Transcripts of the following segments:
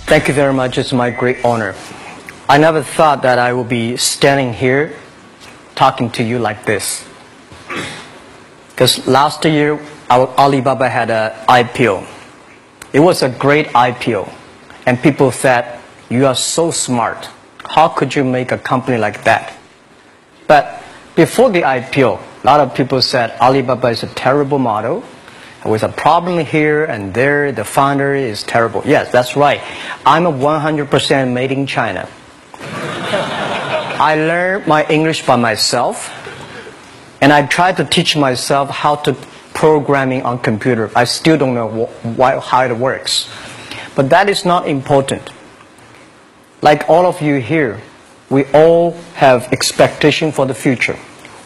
Thank you very much. It's my great honor. I never thought that I would be standing here talking to you like this. Because last year, Alibaba had an IPO. It was a great IPO. And people said, you are so smart. How could you make a company like that? But before the IPO, a lot of people said Alibaba is a terrible model. With a problem here and there, the founder is terrible. Yes, that's right. I'm a 100% made in China. I learned my English by myself, and I tried to teach myself how to programming on computer. I still don't know how it works. But that is not important. Like all of you here, we all have expectation for the future.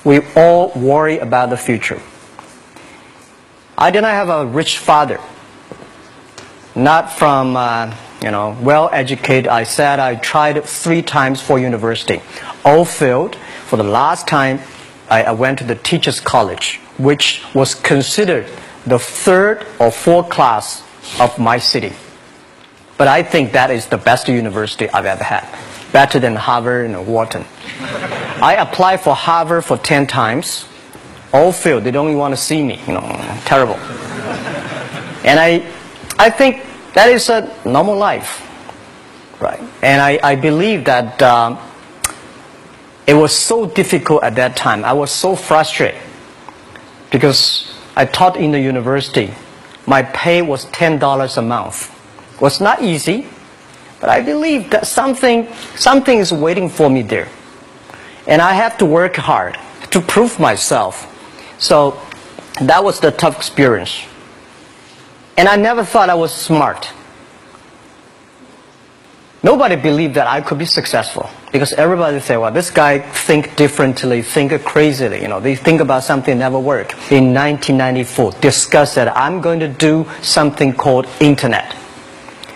We all worry about the future. I did not have a rich father, not from, well-educated. I said I tried 3 times for university. All failed. For the last time, I went to the teacher's college, which was considered the 3rd or 4th class of my city. But I think that is the best university I've ever had. Better than Harvard and Wharton. I applied for Harvard for 10 times. All failed. They don't even want to see me. Terrible. And I think that is a normal life, right? And I believe that it was so difficult at that time. I was so frustrated because I taught in the university. My pay was $10 a month. It was not easy, but I believe that something is waiting for me there, and I have to work hard to prove myself. So that was the tough experience. And I never thought I was smart. Nobody believed that I could be successful because everybody said, well, this guy think differently, think crazily. They think about something that never work. In 1994, discussed that I'm going to do something called internet.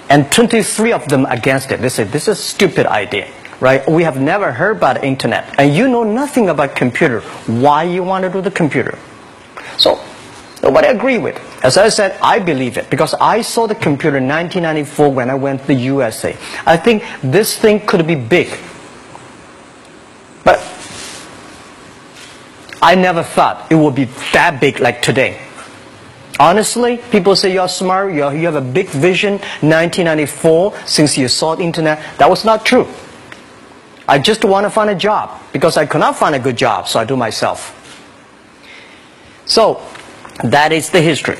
And 23 of them against it. They said, this is a stupid idea. Right? We have never heard about internet, and you know nothing about computer. Why you want to do the computer? So nobody agreed with it. As I said, I believe it because I saw the computer in 1994 when I went to the USA. I think this thing could be big, but I never thought it would be that big like today. Honestly, people say you're smart, you have a big vision. 1994, since you saw the internet, that was not true. I just want to find a job because I could not find a good job, so I do myself. So that is the history.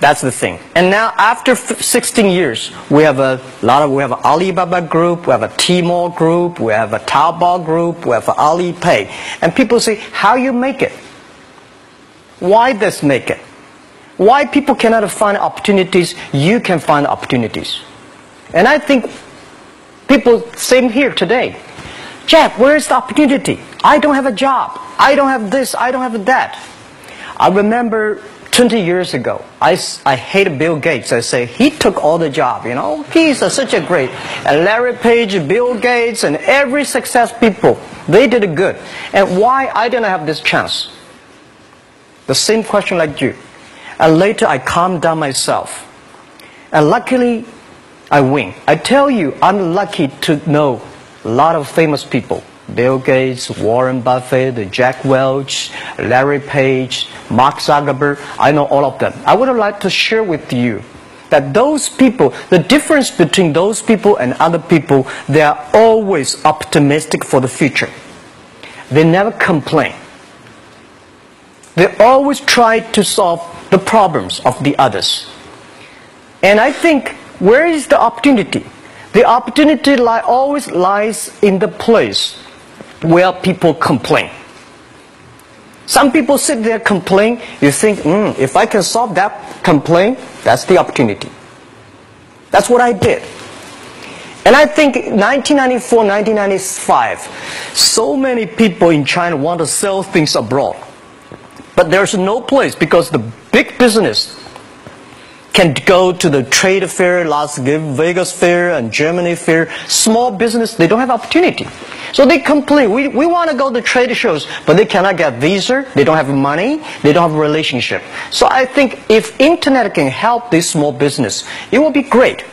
That's the thing. And now after 16 years, we have an Alibaba group, we have a Tmall group, we have a Taobao group, we have an Alipay. And people say, how you make it? Why does make it? Why people cannot find opportunities, you can find opportunities. And I think people, same here today. Jack, where is the opportunity? I don't have a job. I don't have this. I don't have that. I remember 20 years ago, I hated Bill Gates. I say, he took all the job, He's such a great. And Larry Page, Bill Gates, and every success people, they did it good. And why I didn't have this chance? The same question like you. And later I calmed down myself. And luckily, I win. I tell you, I'm lucky to know a lot of famous people. Bill Gates, Warren Buffett, Jack Welch, Larry Page, Mark Zuckerberg. I know all of them. I would like to share with you that those people, the difference between those people and other people, they are always optimistic for the future. They never complain. They always try to solve the problems of the others. And I think, where is the opportunity? The opportunity always lies in the place where people complain. Some people sit there complain. You think, if I can solve that complaint, that's the opportunity. That's what I did. And I think 1994, 1995, so many people in China want to sell things abroad. But there's no place because the big business can go to the trade fair, Las Vegas fair, and Germany fair. Small business, they don't have opportunity. So they complain. We want to go to trade shows, but they cannot get visa. They don't have money. They don't have a relationship. So I think if internet can help this small business, it will be great.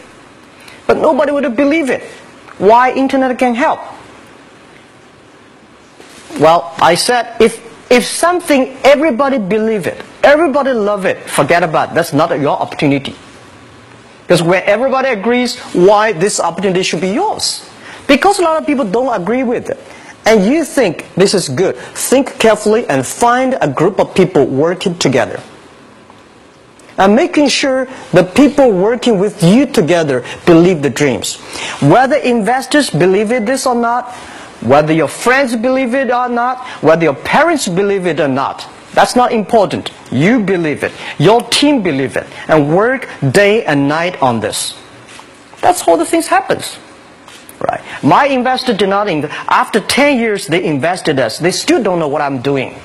but nobody would believe it. Why internet can help? Well, I said, if something, everybody believe it, everybody love it, forget about it. That's not your opportunity. Because when everybody agrees, why this opportunity should be yours? Because a lot of people don't agree with it. And you think this is good. Think carefully and find a group of people working together. And making sure the people working with you together believe the dreams. Whether investors believe this or not, whether your friends believe it or not, whether your parents believe it or not, that's not important. You believe it. Your team believe it. And work day and night on this. That's how the things happens. Right. My investor did not after 10 years they invested us. They still don't know what I'm doing.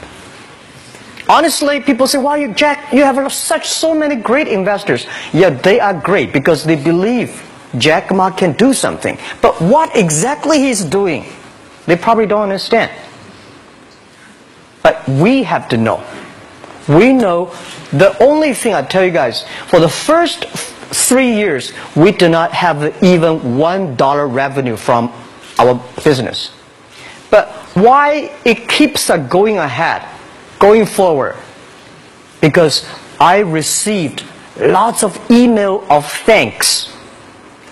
Honestly, people say, "Why, Jack, you have so many great investors." Yeah, they are great because they believe Jack Ma can do something. But what exactly he's doing, they probably don't understand. But we have to know. We know the only thing I tell you guys, for the first 3 years, we do not have even $1 revenue from our business. But why it keeps us going ahead, going forward? Because I received lots of email of thanks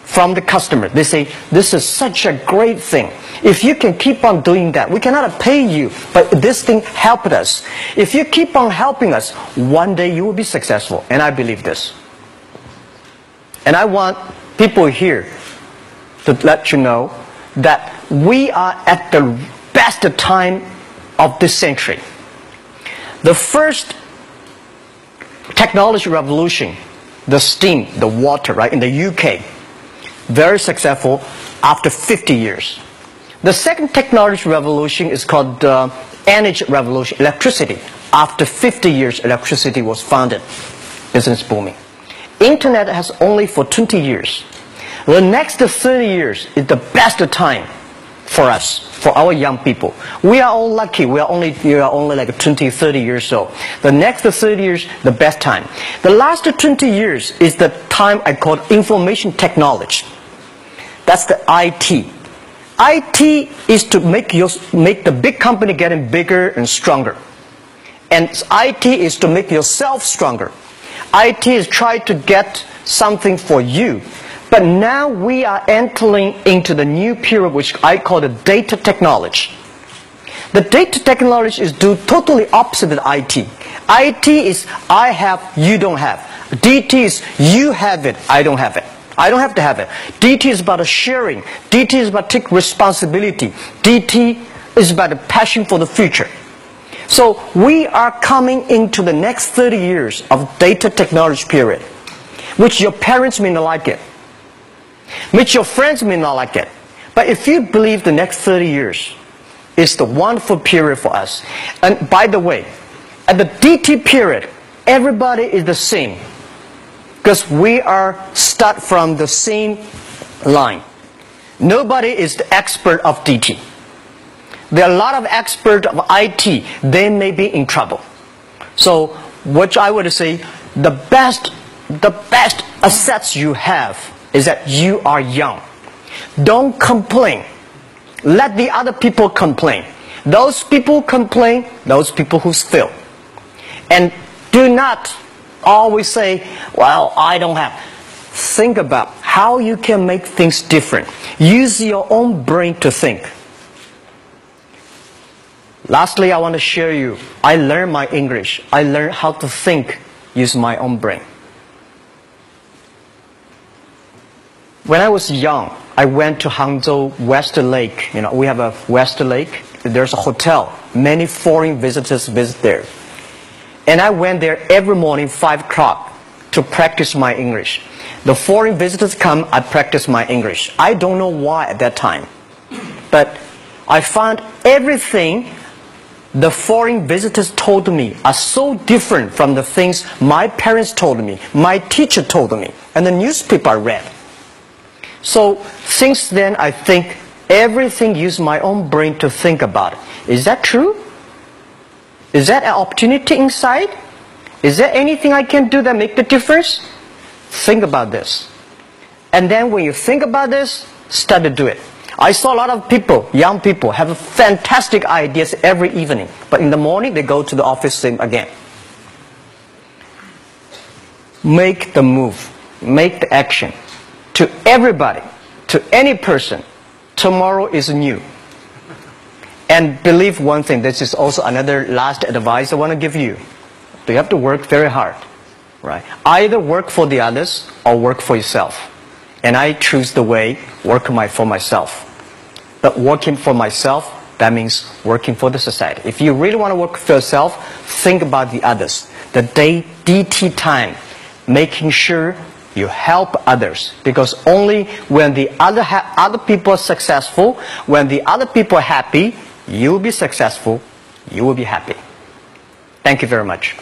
from the customer. They say, "This is such a great thing. If you can keep on doing that, we cannot pay you, but this thing helped us. If you keep on helping us, one day you will be successful." And I believe this. And I want people here to let you know that we are at the best time of this century. The first technology revolution, the steam, the water, right, in the UK, very successful after 50 years. The second technology revolution is called the energy revolution, electricity. After 50 years, electricity was founded, business booming. Internet has only for 20 years. The next 30 years is the best time for us, for our young people. We are all lucky. We are only like 20, 30 years old. The next 30 years, the best time. The last 20 years is the time I call information technology. That's the IT. IT is to make the big company getting bigger and stronger. And IT is to make yourself stronger. IT is trying to get something for you. But now we are entering into the new period which I call the data technology. The data technology is totally opposite of IT. IT is I have, you don't have. DT is you have it, I don't have it. I don't have to have it. DT is about sharing. DT is about taking responsibility. DT is about the passion for the future. So we are coming into the next 30 years of data technology period, which your parents may not like it, which your friends may not like it. But if you believe the next 30 years is the wonderful period for us. And by the way, at the DT period, everybody is the same. Because we are start from the same line. Nobody is the expert of DT. There are a lot of experts of IT. They may be in trouble. So what I would say, the best assets you have is that you are young. Don't complain. Let the other people complain. Those people complain, those people who fail. And do not always say, "Well, I don't have." Think about how you can make things different. Use your own brain to think. Lastly, I want to share you, I learned my English. I learned how to think using my own brain. When I was young, I went to Hangzhou West Lake. You know, we have a West Lake. There's a hotel. Many foreign visitors visit there. And I went there every morning, 5 o'clock, to practice my English. The foreign visitors come, I practice my English. I don't know why at that time. But I found everything the foreign visitors told me are so different from the things my parents told me, my teacher told me, and the newspaper I read. So since then, I think everything use my own brain to think about it. Is that true? Is that an opportunity inside? Is there anything I can do that make the difference? Think about this. And then when you think about this, start to do it. I saw a lot of people, young people, have fantastic ideas every evening. But in the morning, they go to the office same again. Make the move. Make the action. To everybody, to any person, tomorrow is new. And believe one thing, this is also another last advice I want to give you. You have to work very hard. Right? Either work for the others or work for yourself. And I choose the way, work for myself. But working for myself, that means working for the society. If you really want to work for yourself, think about the others. The DT time, making sure you help others. Because only when the other people are successful, when the other people are happy, you will be successful, you will be happy. Thank you very much.